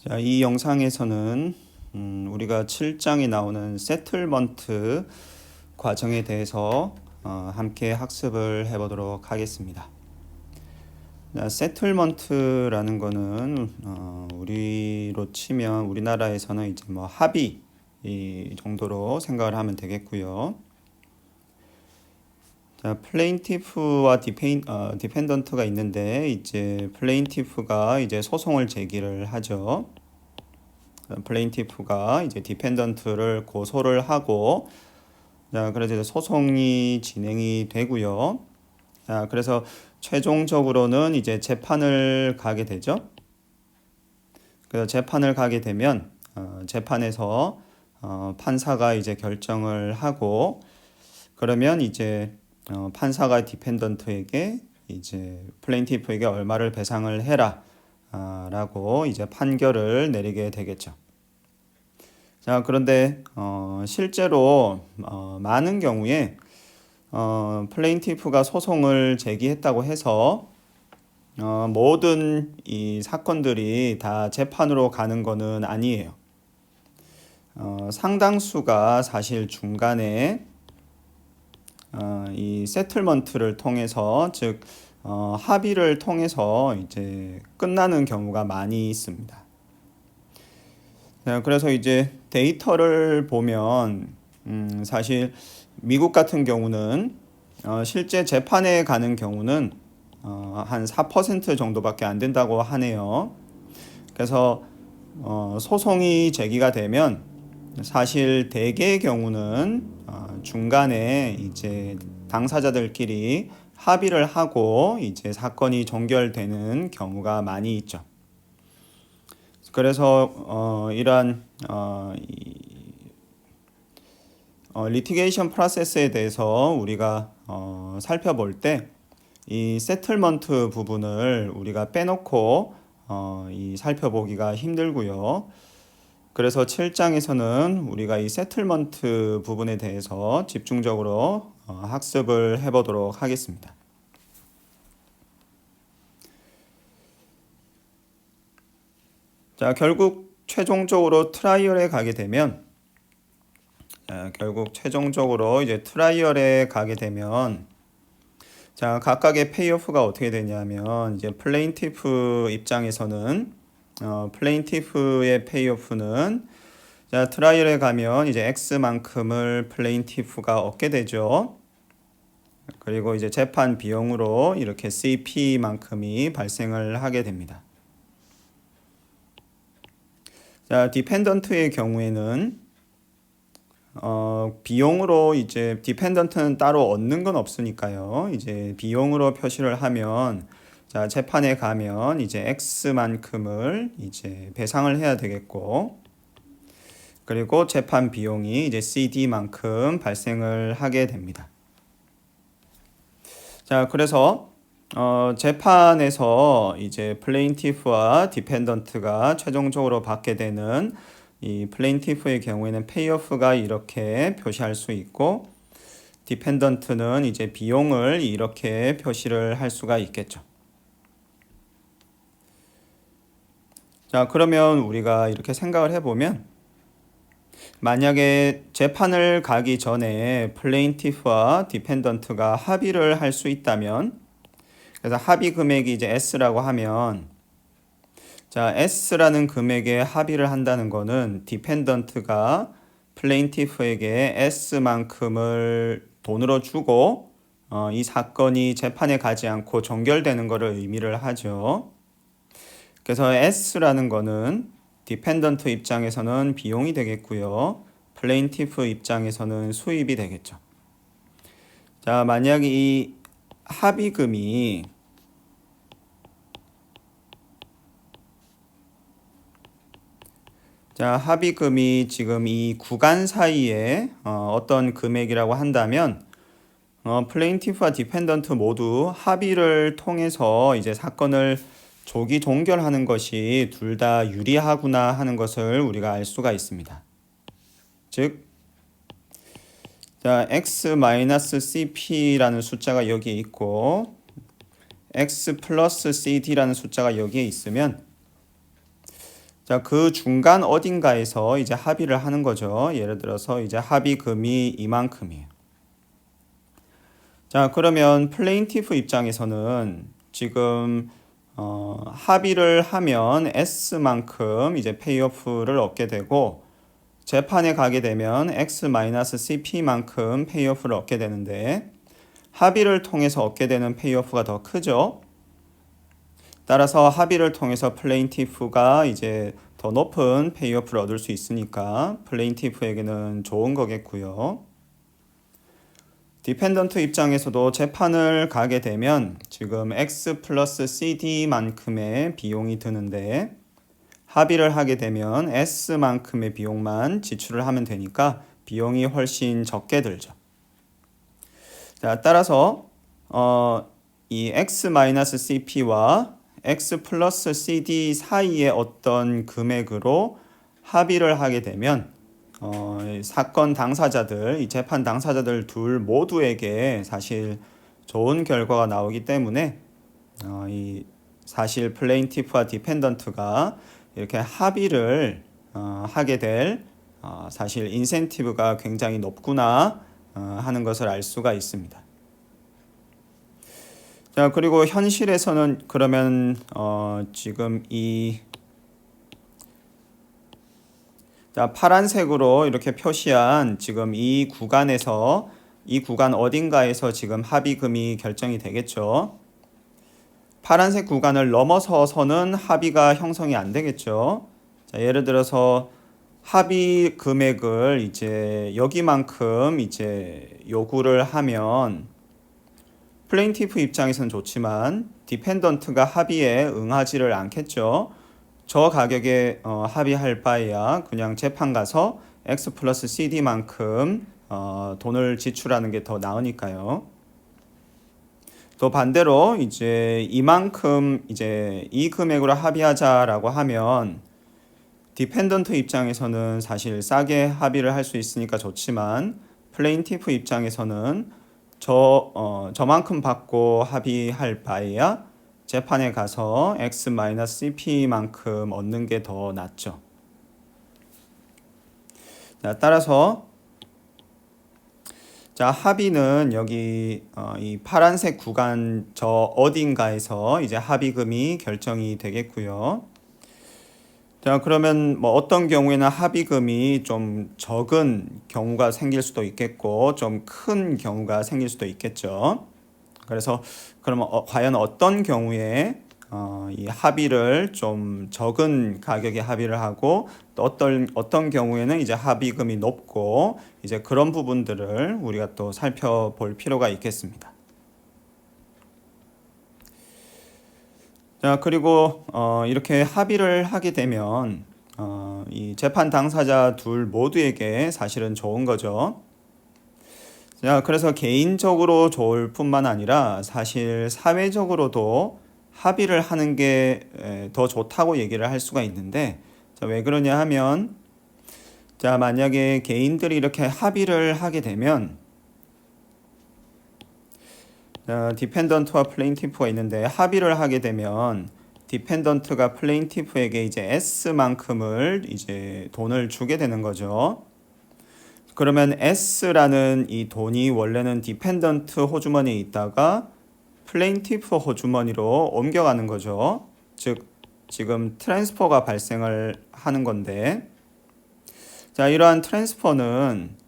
자, 이 영상에서는 우리가 7장에 나오는 세틀먼트 과정에 대해서 함께 학습을 해보도록 하겠습니다. 세틀먼트라는 거는 우리로 치면 우리나라에서는 이제 뭐 합의 이 정도로 생각을 하면 되겠고요. 자, 플레인티프와 디펜던트가 있는데 이제 플레인티프가 이제 소송을 제기를 하죠. 플레인티프가 이제 디펜던트를 고소를 하고, 자, 그래서 이제 소송이 진행이 되고요. 자, 그래서 최종적으로는 이제 재판을 가게 되죠. 그래서 재판을 가게 되면 재판에서 판사가 이제 결정을 하고, 그러면 이제 판사가 디펜던트에게 이제 플레인티프에게 얼마를 배상을 해라 라고 이제 판결을 내리게 되겠죠. 자, 그런데 실제로 많은 경우에 플레인티프가 소송을 제기했다고 해서 모든 이 사건들이 다 재판으로 가는 거는 아니에요. 상당수가 사실 중간에 이 세틀먼트를 통해서, 즉 합의를 통해서 이제 끝나는 경우가 많이 있습니다. 그래서 이제 데이터를 보면 사실 미국 같은 경우는 실제 재판에 가는 경우는 한 4% 정도밖에 안 된다고 하네요. 그래서 소송이 제기가 되면 사실 대개의 경우는 중간에 이제 당사자들끼리 합의를 하고 이제 사건이 종결되는 경우가 많이 있죠. 그래서 이러한 리티게이션 프로세스에 대해서 우리가 살펴볼 때 이 세틀먼트 부분을 우리가 빼놓고 이 살펴보기가 힘들고요. 그래서 7장에서는 우리가 이 세틀먼트 부분에 대해서 집중적으로 학습을 해보도록 하겠습니다. 자, 결국 최종적으로 트라이얼에 가게 되면 자, 각각의 페이오프가 어떻게 되냐면 이제 플레인티프 입장에서는 플레인티프의 페이오프는 자, 트라이얼에 가면 이제 X만큼을 플레인티프가 얻게 되죠. 그리고 이제 재판 비용으로 이렇게 CP만큼이 발생을 하게 됩니다. 자, 디펜던트의 경우에는 비용으로 이제 디펜던트는 따로 얻는 건 없으니까요. 이제 비용으로 표시를 하면 자, 재판에 가면 이제 X만큼을 이제 배상을 해야 되겠고, 그리고 재판 비용이 이제 CD만큼 발생을 하게 됩니다. 자, 그래서 재판에서 이제 플레인티프와 디펜던트가 최종적으로 받게 되는 이 플레인티프의 경우에는 페이오프가 이렇게 표시할 수 있고, 디펜던트는 이제 비용을 이렇게 표시를 할 수가 있겠죠. 자, 그러면 우리가 이렇게 생각을 해보면, 만약에 재판을 가기 전에 플레인티프와 디펜던트가 합의를 할 수 있다면, 그래서 합의 금액이 이제 S라고 하면, 자, S라는 금액에 합의를 한다는 거는 디펜던트가 플레인티프에게 S만큼을 돈으로 주고 이 사건이 재판에 가지 않고 종결되는 것을 의미를 하죠. 그래서 S라는 거는 디펜던트 입장에서는 비용이 되겠고요. 플레인티프 입장에서는 수입이 되겠죠. 자, 만약 이 합의금이 자, 합의금이 지금 이 구간 사이에 어떤 금액이라고 한다면 플레인티프와 디펜던트 모두 합의를 통해서 이제 사건을 조기 종결하는 것이 둘 다 유리하구나 하는 것을 우리가 알 수가 있습니다. 즉, 자, X-CP라는 숫자가 여기에 있고 X 플러스 CD라는 숫자가 여기에 있으면, 자, 그 중간 어딘가에서 이제 합의를 하는 거죠. 예를 들어서 이제 합의금이 이만큼이에요. 자, 그러면 플레인티프 입장에서는 지금 합의를 하면 S만큼 이제 페이오프를 얻게 되고, 재판에 가게 되면 X-CP만큼 페이오프를 얻게 되는데, 합의를 통해서 얻게 되는 페이오프가 더 크죠. 따라서 합의를 통해서 플레인티프가 이제 더 높은 페이오프를 얻을 수 있으니까 플레인티프에게는 좋은 거겠고요. 디펜던트 입장에서도 재판을 가게 되면 지금 X 플러스 CD만큼의 비용이 드는데, 합의를 하게 되면 S만큼의 비용만 지출을 하면 되니까 비용이 훨씬 적게 들죠. 자, 따라서 이 X-CP와 X 플러스 CD 사이의 어떤 금액으로 합의를 하게 되면 사건 당사자들, 이 재판 당사자들 둘 모두에게 사실 좋은 결과가 나오기 때문에 이 사실 플레인티프와 디펜던트가 이렇게 합의를 하게 될 사실 인센티브가 굉장히 높구나 하는 것을 알 수가 있습니다. 자, 그리고 현실에서는 그러면 지금 자, 파란색으로 이렇게 표시한 지금 이 구간에서 이 구간 어딘가에서 지금 합의금이 결정이 되겠죠. 파란색 구간을 넘어서서는 합의가 형성이 안 되겠죠. 자, 예를 들어서 합의 금액을 이제 여기만큼 이제 요구를 하면 플레인티프 입장에서는 좋지만 디펜던트가 합의에 응하지를 않겠죠. 저 가격에 합의할 바에야 그냥 재판 가서 X 플러스 CD만큼 돈을 지출하는 게 더 나으니까요. 또 반대로 이제 이만큼 이제 이 금액으로 합의하자라고 하면 디펜던트 입장에서는 사실 싸게 합의를 할 수 있으니까 좋지만 플레인티프 입장에서는 저만큼 받고 합의할 바에야 재판에 가서 X-CP만큼 얻는 게 더 낫죠. 자, 따라서 자, 합의는 여기 이 파란색 구간 저 어딘가에서 이제 합의금이 결정이 되겠고요. 자, 그러면 뭐 어떤 경우에는 합의금이 좀 적은 경우가 생길 수도 있겠고 좀 큰 경우가 생길 수도 있겠죠. 그래서 그러면 과연 어떤 경우에 이 합의를 좀 적은 가격에 합의를 하고 또 어떤 경우에는 이제 합의금이 높고 이제 그런 부분들을 우리가 또 살펴볼 필요가 있겠습니다. 자, 그리고 이렇게 합의를 하게 되면 이 재판 당사자 둘 모두에게 사실은 좋은 거죠. 자, 그래서 개인적으로 좋을 뿐만 아니라 사실 사회적으로도 합의를 하는 게 더 좋다고 얘기를 할 수가 있는데, 자, 왜 그러냐 하면 자, 만약에 개인들이 이렇게 합의를 하게 되면 디펜던트와 플레인티프가 있는데 합의를 하게 되면 디펜던트가 플레인티프에게 이제 S만큼을 이제 돈을 주게 되는 거죠. 그러면 S라는 이 돈이 원래는 디펜던트 호주머니에 있다가 플레인티프 호주머니로 옮겨가는 거죠. 즉 지금 트랜스퍼가 발생을 하는 건데, 자, 이러한 트랜스퍼는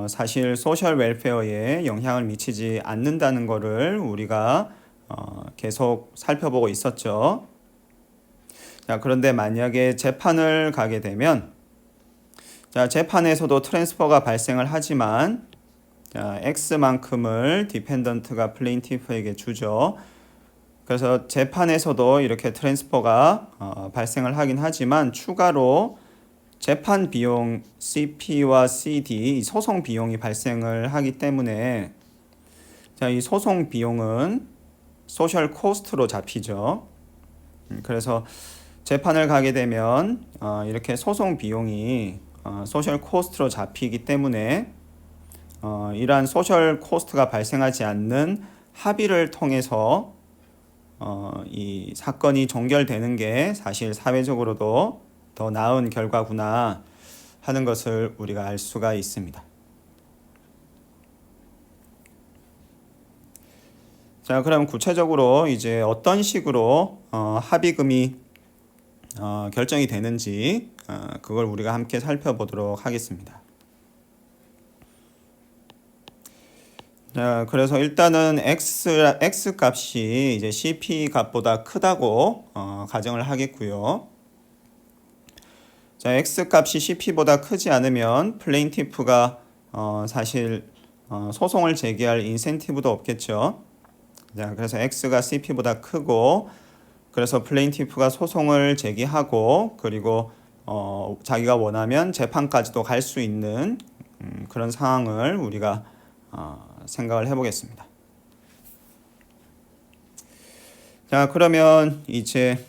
사실 소셜 웰페어에 영향을 미치지 않는다는 것을 우리가 계속 살펴보고 있었죠. 자, 그런데 만약에 재판을 가게 되면 자, 재판에서도 트랜스퍼가 발생을 하지만 자, X만큼을 디펜던트가 플레인티프에게 주죠. 그래서 재판에서도 이렇게 트랜스퍼가 발생을 하긴 하지만 추가로 재판 비용 CP와 CD 소송 비용이 발생을 하기 때문에 자, 이 소송 비용은 소셜 코스트로 잡히죠. 그래서 재판을 가게 되면 이렇게 소송 비용이 소셜 코스트로 잡히기 때문에 이러한 소셜 코스트가 발생하지 않는 합의를 통해서 이 사건이 종결되는 게 사실 사회적으로도 더 나은 결과구나 하는 것을 우리가 알 수가 있습니다. 자, 그럼 구체적으로 이제 어떤 식으로 합의금이 결정이 되는지 그걸 우리가 함께 살펴보도록 하겠습니다. 자, 그래서 일단은 x 값이 이제 CP 값보다 크다고 가정을 하겠고요. 자, x 값이 CP보다 크지 않으면 플레인티프가 사실 소송을 제기할 인센티브도 없겠죠. 자, 그래서 x가 CP보다 크고 그래서 플레인티프가 소송을 제기하고 그리고 자기가 원하면 재판까지도 갈 수 있는 그런 상황을 우리가 생각을 해보겠습니다. 자, 그러면 이제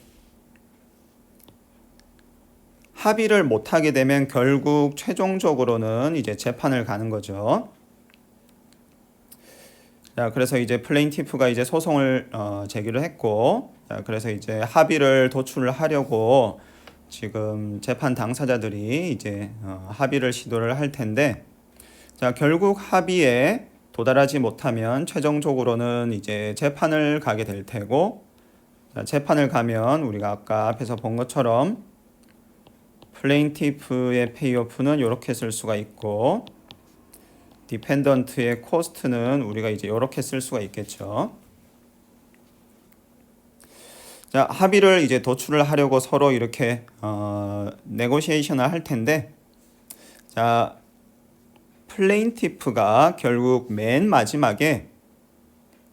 합의를 못하게 되면 결국 최종적으로는 이제 재판을 가는 거죠. 자, 그래서 이제 플레인티프가 이제 소송을 제기를 했고, 자, 그래서 이제 합의를 도출을 하려고 지금 재판 당사자들이 이제 합의를 시도를 할 텐데, 자, 결국 합의에 도달하지 못하면 최종적으로는 이제 재판을 가게 될 테고, 자, 재판을 가면 우리가 아까 앞에서 본 것처럼 플레인티프의 페이오프는 이렇게 쓸 수가 있고 디펜던트의 코스트는 우리가 이제 이렇게 쓸 수가 있겠죠. 자, 합의를 이제 도출을 하려고 서로 이렇게 네고시에이션을 할 텐데, 자, 플레인티프가 결국 맨 마지막에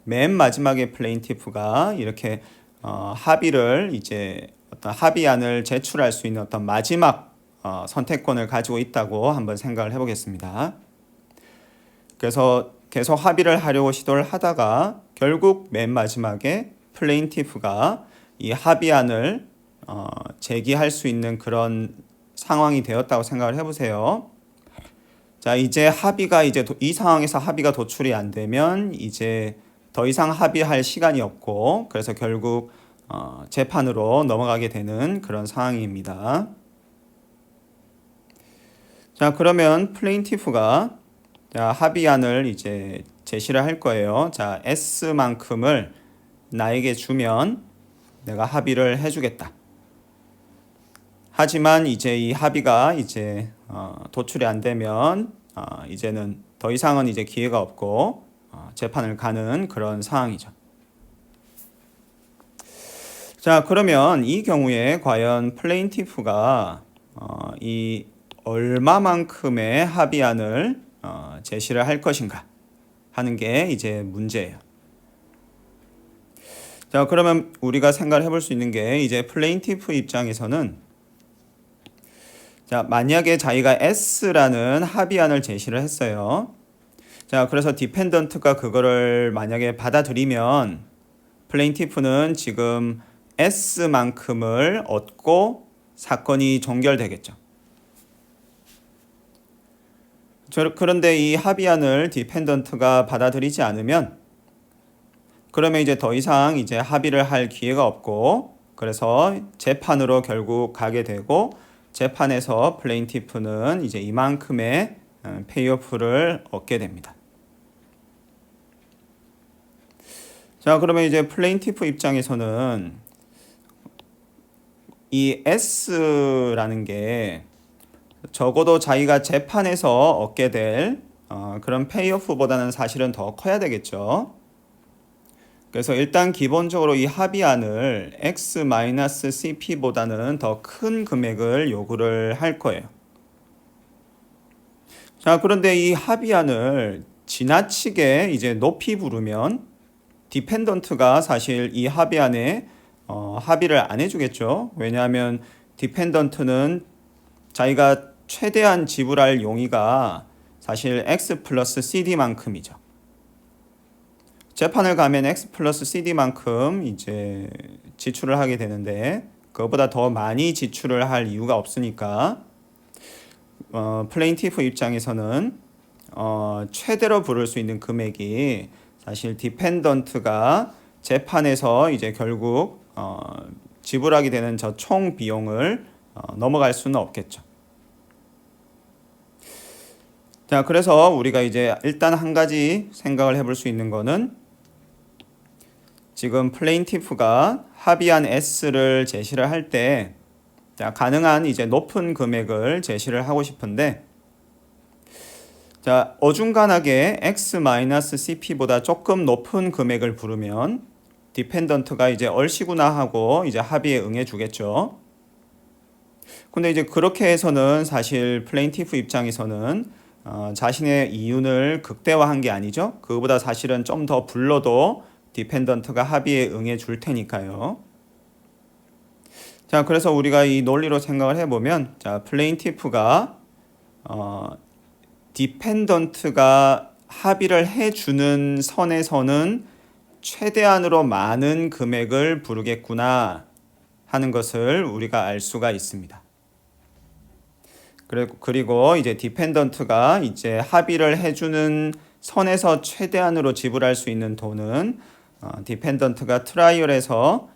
플레인티프가 이렇게 합의를 이제 어떤 합의안을 제출할 수 있는 어떤 마지막 선택권을 가지고 있다고 한번 생각을 해보겠습니다. 그래서 계속 합의를 하려고 시도를 하다가 결국 맨 마지막에 플레인티프가 이 합의안을 제기할 수 있는 그런 상황이 되었다고 생각을 해보세요. 자, 이제 이 상황에서 합의가 도출이 안 되면 이제 더 이상 합의할 시간이 없고 그래서 결국 재판으로 넘어가게 되는 그런 상황입니다. 자, 그러면 플레인티프가 합의안을 이제 제시를 할 거예요. 자, S만큼을 나에게 주면 내가 합의를 해주겠다. 하지만 이제 이 합의가 이제 도출이 안 되면 이제는 더 이상은 이제 기회가 없고 재판을 가는 그런 상황이죠. 자, 그러면 이 경우에 과연 플레인티프가 이 얼마만큼의 합의안을 제시를 할 것인가 하는 게 이제 문제예요. 자, 그러면 우리가 생각을 해볼 수 있는 게 이제 플레인티프 입장에서는 자, 만약에 자기가 S라는 합의안을 제시를 했어요. 자, 그래서 디펜던트가 그거를 만약에 받아들이면 플레인티프는 지금 S만큼을 얻고 사건이 종결되겠죠. 그런데 이 합의안을 디펜던트가 받아들이지 않으면 그러면 이제 더 이상 이제 합의를 할 기회가 없고 그래서 재판으로 결국 가게 되고 재판에서 플레인티프는 이제 이만큼의 페이오프를 얻게 됩니다. 자, 그러면 이제 플레인티프 입장에서는 이 S라는 게 적어도 자기가 재판에서 얻게 될 그런 페이오프보다는 사실은 더 커야 되겠죠. 그래서 일단 기본적으로 이 합의안을 X-CP보다는 더 큰 금액을 요구를 할 거예요. 자, 그런데 이 합의안을 지나치게 이제 높이 부르면 디펜던트가 사실 이 합의안에 합의를 안 해주겠죠. 왜냐하면 디펜던트는 자기가 최대한 지불할 용의가 사실 X 플러스 CD만큼이죠. 재판을 가면 X 플러스 CD만큼 이제 지출을 하게 되는데 그것보다 더 많이 지출을 할 이유가 없으니까 플레인티프 입장에서는 최대로 부를 수 있는 금액이 사실 디펜던트가 재판에서 이제 결국 지불하게 되는 저 총 비용을 넘어갈 수는 없겠죠. 자, 그래서 우리가 이제 일단 한 가지 생각을 해볼 수 있는 거는 지금 플레인티프가 합의한 S를 제시를 할 때 가능한 이제 높은 금액을 제시를 하고 싶은데 자, 어중간하게 X-CP보다 조금 높은 금액을 부르면 디펜던트가 이제 얼씨구나 하고 이제 합의에 응해 주겠죠. 근데 이제 그렇게 해서는 사실 플레인티프 입장에서는 자신의 이윤을 극대화한 게 아니죠. 그거보다 사실은 좀 더 불러도 디펜던트가 합의에 응해 줄 테니까요. 자, 그래서 우리가 이 논리로 생각을 해보면 자, 플레인티프가 디펜던트가 합의를 해주는 선에서는 최대한으로 많은 금액을 부르겠구나 하는 것을 우리가 알 수가 있습니다. 그리고 이제 디펜던트가 이제 합의를 해주는 선에서 최대한으로 지불할 수 있는 돈은 디펜던트가 트라이얼에서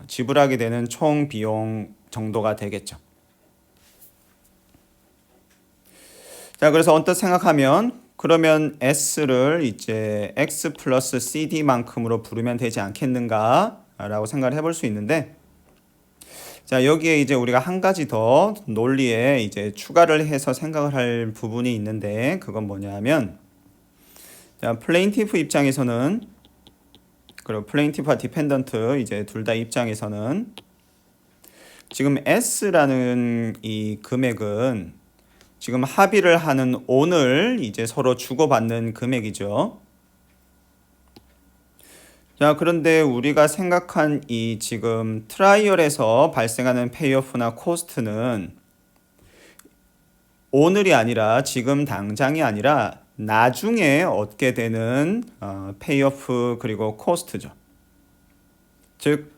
지불하게 되는 총 비용 정도가 되겠죠. 자, 그래서 언뜻 생각하면 그러면 S를 이제 X 플러스 CD만큼으로 부르면 되지 않겠는가 라고 생각을 해볼 수 있는데 자, 여기에 이제 우리가 한 가지 더 논리에 이제 추가를 해서 생각을 할 부분이 있는데 그건 뭐냐면 자, 플레인티프 입장에서는 그리고 플레인티프와 디펜던트 이제 둘 다 입장에서는 지금 S라는 이 금액은 지금 합의를 하는 오늘 이제 서로 주고받는 금액이죠. 자, 그런데 우리가 생각한 이 지금 트라이얼에서 발생하는 페이오프나 코스트는 오늘이 아니라 지금 당장이 아니라 나중에 얻게 되는 페이오프 그리고 코스트죠. 즉,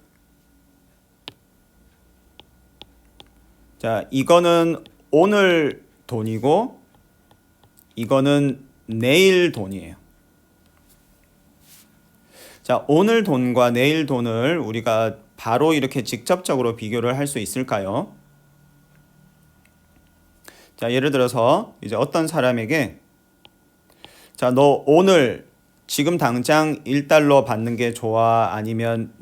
자, 이거는 오늘 돈이고 이거는 내일 돈이에요. 자, 오늘 돈과 내일 돈을 우리가 바로 이렇게 직접적으로 비교를 할 수 있을까요? 자, 예를 들어서 이제 어떤 사람에게 자, 너 오늘 지금 당장 1달러 받는 게 좋아? 아니면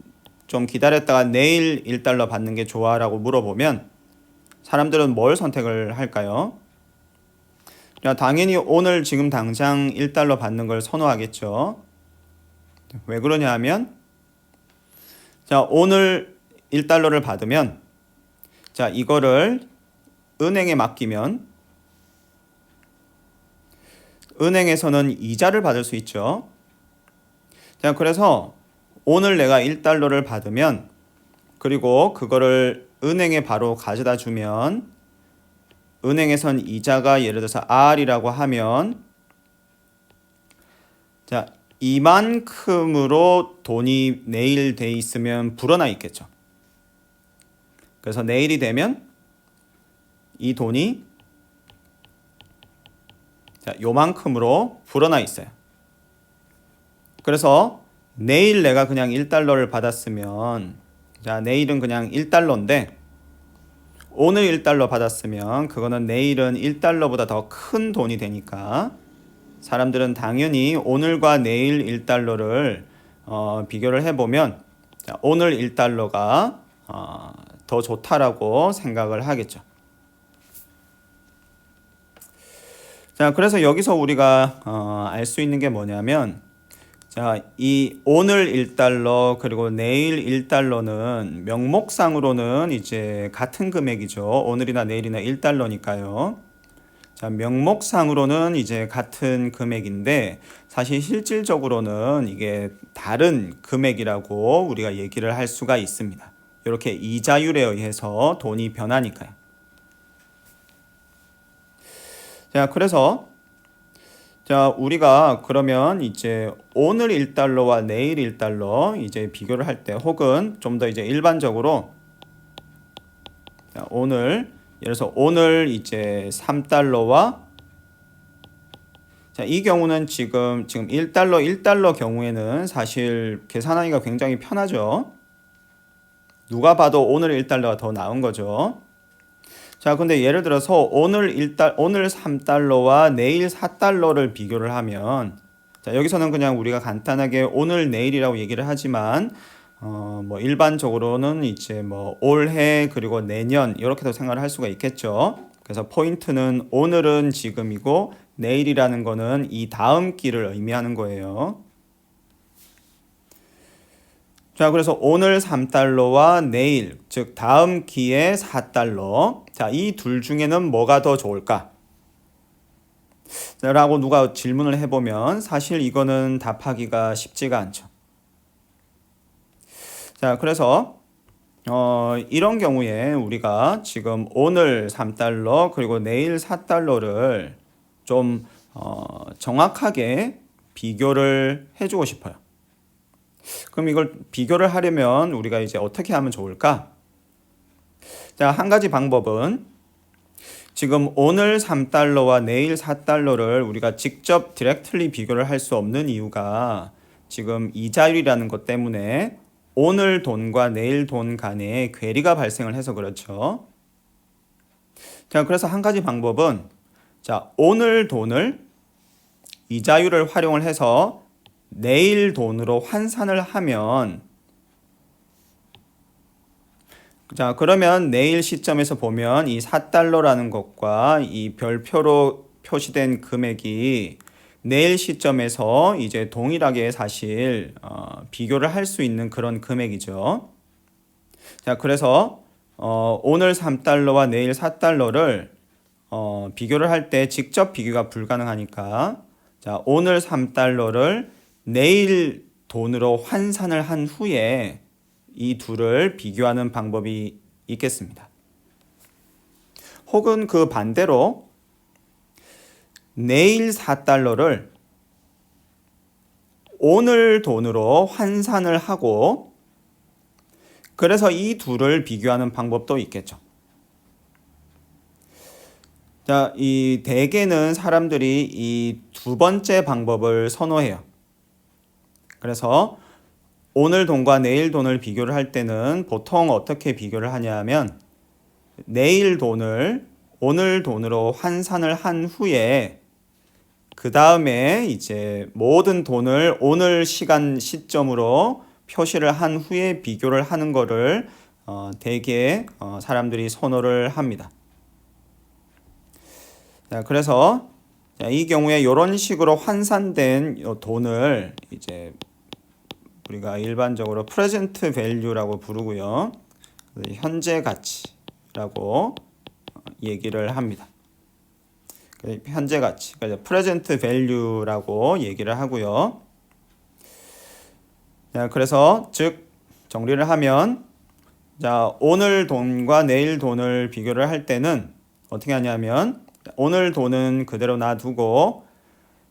좀 기다렸다가 내일 1달러 받는 게 좋아? 라고 물어보면 사람들은 뭘 선택을 할까요? 자, 당연히 오늘 지금 당장 1달러 받는 걸 선호하겠죠. 왜 그러냐 하면 자, 오늘 1달러를 받으면 자, 이거를 은행에 맡기면 은행에서는 이자를 받을 수 있죠. 자, 그래서 오늘 내가 1달러를 받으면 그리고 그거를 은행에 바로 가져다 주면 은행에선 이자가 예를 들어서 R이라고 하면 자, 이만큼으로 돈이 내일 돼 있으면 불어나 있겠죠. 그래서 내일이 되면 이 돈이 자, 요만큼으로 불어나 있어요. 그래서 내일 내가 그냥 1달러를 받았으면 자, 내일은 그냥 1달러인데 오늘 1달러 받았으면 그거는 내일은 1달러보다 더 큰 돈이 되니까 사람들은 당연히 오늘과 내일 1달러를 비교를 해보면 자, 오늘 1달러가 더 좋다라고 생각을 하겠죠. 자, 그래서 여기서 우리가 알 수 있는 게 뭐냐면 자, 이 오늘 1달러 그리고 내일 1달러는 명목상으로는 이제 같은 금액이죠. 오늘이나 내일이나 1달러니까요. 자, 명목상으로는 이제 같은 금액인데 사실 실질적으로는 이게 다른 금액이라고 우리가 얘기를 할 수가 있습니다. 이렇게 이자율에 의해서 돈이 변하니까요. 자, 그래서 자, 우리가 그러면 이제 오늘 1달러와 내일 1달러 이제 비교를 할 때 혹은 좀 더 이제 일반적으로 자, 오늘 예를 들어서 오늘 이제 3달러와 자, 이 경우는 지금 1달러 경우에는 사실 계산하기가 굉장히 편하죠. 누가 봐도 오늘 1달러가 더 나은 거죠. 자, 근데 예를 들어서 오늘 3달러와 내일 4달러를 비교를 하면, 자, 여기서는 그냥 우리가 간단하게 오늘 내일이라고 얘기를 하지만 뭐 일반적으로는 이제 뭐 올해 그리고 내년 이렇게도 생각을 할 수가 있겠죠. 그래서 포인트는 오늘은 지금이고 내일이라는 거는 이 다음 끼를 의미하는 거예요. 자, 그래서 오늘 3달러와 내일, 즉 다음 기회 4달러. 자, 이 둘 중에는 뭐가 더 좋을까? 라고 누가 질문을 해보면 사실 이거는 답하기가 쉽지가 않죠. 자, 그래서 이런 경우에 우리가 지금 오늘 3달러 그리고 내일 4달러를 좀 정확하게 비교를 해주고 싶어요. 그럼 이걸 비교를 하려면 우리가 이제 어떻게 하면 좋을까? 자, 한 가지 방법은 지금 오늘 3달러와 내일 4달러를 우리가 직접 디렉틀리 비교를 할 수 없는 이유가 지금 이자율이라는 것 때문에 오늘 돈과 내일 돈 간에 괴리가 발생을 해서 그렇죠. 자, 그래서 한 가지 방법은 자, 오늘 돈을 이자율을 활용을 해서 내일 돈으로 환산을 하면 자, 그러면 내일 시점에서 보면 이 4달러라는 것과 이 별표로 표시된 금액이 내일 시점에서 이제 동일하게 사실 비교를 할 수 있는 그런 금액이죠. 자, 그래서 오늘 3달러와 내일 4달러를 비교를 할 때 직접 비교가 불가능하니까 자, 오늘 3달러를 내일 돈으로 환산을 한 후에 이 둘을 비교하는 방법이 있겠습니다. 혹은 그 반대로 내일 4달러를 오늘 돈으로 환산을 하고 그래서 이 둘을 비교하는 방법도 있겠죠. 자, 이 대개는 사람들이 이 두 번째 방법을 선호해요. 그래서 오늘 돈과 내일 돈을 비교를 할 때는 보통 어떻게 비교를 하냐면 내일 돈을 오늘 돈으로 환산을 한 후에 그 다음에 이제 모든 돈을 오늘 시간 시점으로 표시를 한 후에 비교를 하는 거를 대개 사람들이 선호를 합니다. 자, 그래서 이 경우에 이런 식으로 환산된 돈을 이제 우리가 일반적으로 present value라고 부르고요. 현재 가치라고 얘기를 합니다. 현재 가치, 그러니까 present value라고 얘기를 하고요. 자, 그래서 즉 정리를 하면 자, 오늘 돈과 내일 돈을 비교를 할 때는 어떻게 하냐면 오늘 돈은 그대로 놔두고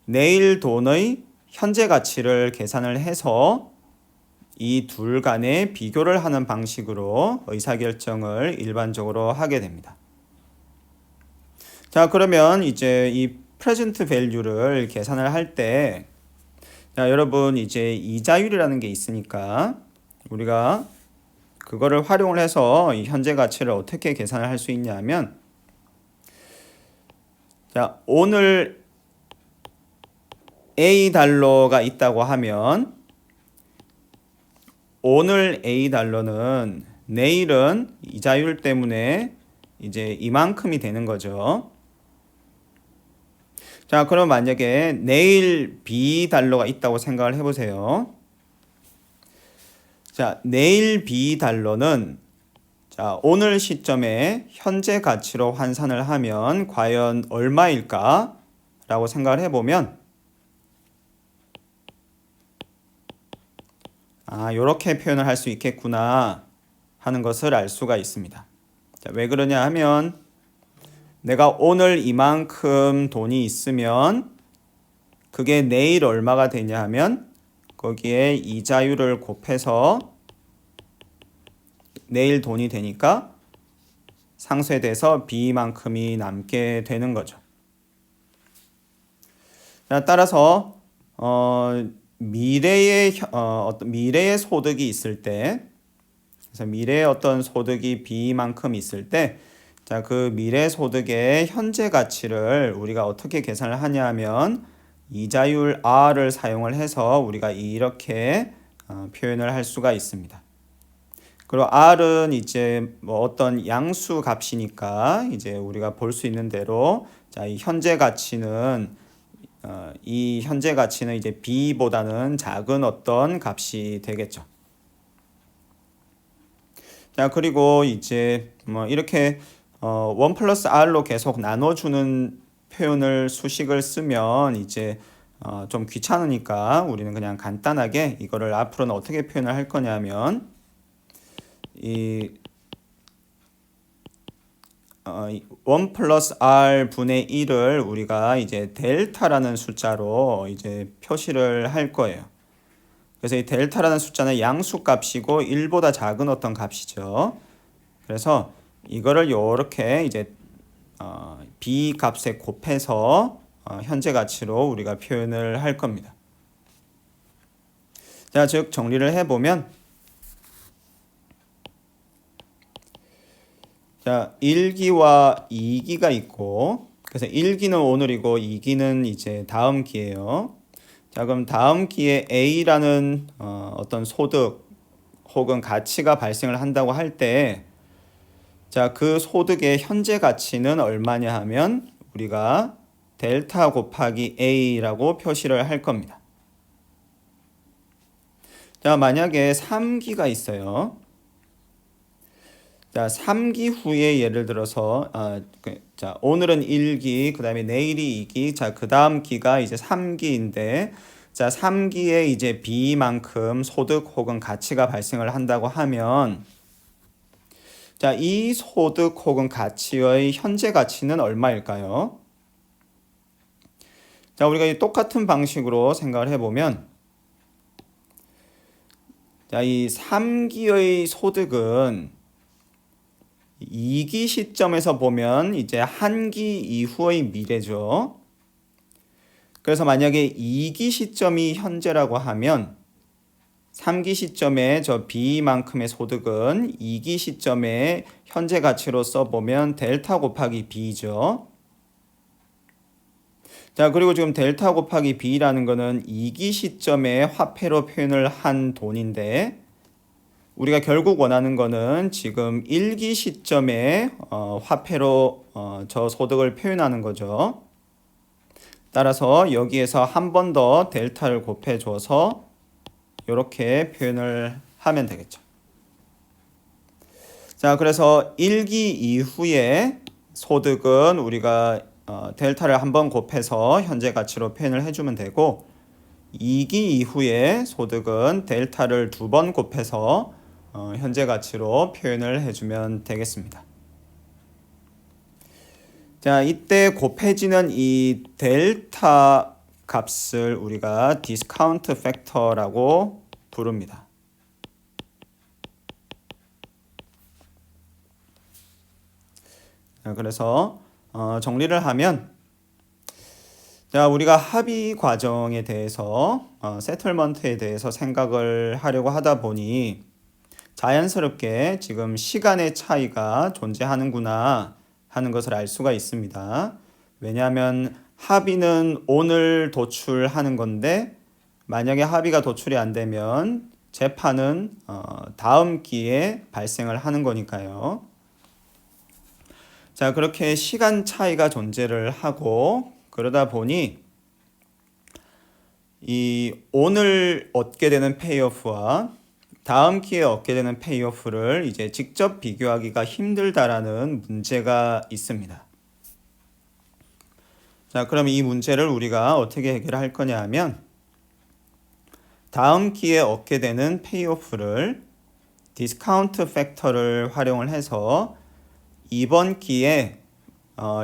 내일 돈의 현재 가치를 계산을 해서 이 둘 간의 비교를 하는 방식으로 의사결정을 일반적으로 하게 됩니다. 자, 그러면 이제 이 present value를 계산을 할 때 자, 여러분 이제 이자율이라는 게 있으니까 우리가 그거를 활용을 해서 이 현재 가치를 어떻게 계산을 할 수 있냐면 자, 오늘 $A 있다고 하면 오늘 $A 내일은 이자율 때문에 이제 이만큼이 되는 거죠. 자, 그럼 만약에 내일 $B 있다고 생각을 해보세요. 자, 내일 $B 자, 오늘 시점에 현재 가치로 환산을 하면 과연 얼마일까? 라고 생각을 해보면 이렇게 표현을 할 수 있겠구나 하는 것을 알 수가 있습니다. 자, 왜 그러냐 하면 내가 오늘 이만큼 돈이 있으면 그게 내일 얼마가 되냐 하면 거기에 이자율을 곱해서 내일 돈이 되니까 상쇄돼서 B만큼이 남게 되는 거죠. 자, 따라서 미래의 소득이 있을 때, 그래서 미래의 어떤 소득이 B만큼 있을 때, 자, 그 미래 소득의 현재 가치를 우리가 어떻게 계산을 하냐 하면 이자율 R을 사용을 해서 우리가 이렇게 표현을 할 수가 있습니다. 그리고 R은 이제 뭐 어떤 양수 값이니까 이제 우리가 볼 수 있는 대로 자, 이 현재 가치는 이제 B보다는 작은 어떤 값이 되겠죠. 자, 그리고 이제 뭐 이렇게 1 플러스 R로 계속 나눠주는 표현을 수식을 쓰면 이제 좀 귀찮으니까 우리는 그냥 간단하게 이거를 앞으로는 어떻게 표현을 할 거냐면 이 1 플러스 R 분의 1을 우리가 이제 델타라는 숫자로 이제 표시를 할 거예요. 그래서 이 델타라는 숫자는 양수 값이고 1보다 작은 어떤 값이죠. 그래서 이거를 이렇게 이제 B 값에 곱해서 현재 가치로 우리가 표현을 할 겁니다. 자, 즉 정리를 해보면 자, 1기와 2기가 있고 그래서 1기는 오늘이고 2기는 이제 다음 기예요. 자, 그럼 다음 기에 A라는 어떤 소득 혹은 가치가 발생을 한다고 할 때 자, 그 소득의 현재 가치는 얼마냐 하면 우리가 델타 곱하기 A라고 표시를 할 겁니다. 자, 만약에 3기가 있어요. 자, 3기 후에 예를 들어서 자, 오늘은 1기, 그 다음에 내일이 2기, 자, 그 다음 기가 이제 3기인데 자, 3기에 이제 B만큼 소득 혹은 가치가 발생을 한다고 하면 자, 이 소득 혹은 가치의 현재 가치는 얼마일까요? 자, 우리가 이 똑같은 방식으로 생각을 해보면 자, 이 3기의 소득은 2기 시점에서 보면 이제 한 기 이후의 미래죠. 그래서 만약에 2기 시점이 현재라고 하면 3기 시점에 저 B만큼의 소득은 2기 시점에 현재 가치로 써보면 델타 곱하기 B죠. 자, 그리고 지금 델타 곱하기 B라는 거는 2기 시점에 화폐로 표현을 한 돈인데 우리가 결국 원하는 거는 지금 1기 시점에 화폐로 저 소득을 표현하는 거죠. 따라서 여기에서 한 번 더 델타를 곱해줘서 이렇게 표현을 하면 되겠죠. 자, 그래서 1기 이후에 소득은 우리가 델타를 한 번 곱해서 현재 가치로 표현을 해주면 되고 2기 이후에 소득은 델타를 2번 곱해서 현재 가치로 표현을 해주면 되겠습니다. 자, 이때 곱해지는 이 델타 값을 우리가 디스카운트 팩터라고 부릅니다. 자, 그래서 정리를 하면 자, 우리가 합의 과정에 대해서 세틀먼트에 대해서 생각을 하려고 하다 보니 자연스럽게 지금 시간의 차이가 존재하는구나 하는 것을 알 수가 있습니다. 왜냐하면 합의는 오늘 도출하는 건데 만약에 합의가 도출이 안 되면 재판은 다음 기에 발생을 하는 거니까요. 자, 그렇게 시간 차이가 존재를 하고 그러다 보니 이 오늘 얻게 되는 페이오프와 다음 기회에 얻게 되는 페이오프를 이제 직접 비교하기가 힘들다라는 문제가 있습니다. 자, 그럼 이 문제를 우리가 어떻게 해결할 거냐 하면 다음 기회에 얻게 되는 페이오프를 디스카운트 팩터를 활용을 해서 이번 기회에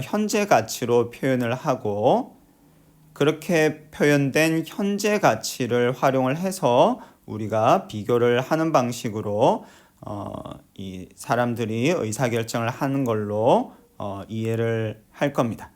현재 가치로 표현을 하고 그렇게 표현된 현재 가치를 활용을 해서 우리가 비교를 하는 방식으로 이 사람들이 의사결정을 하는 걸로 이해를 할 겁니다.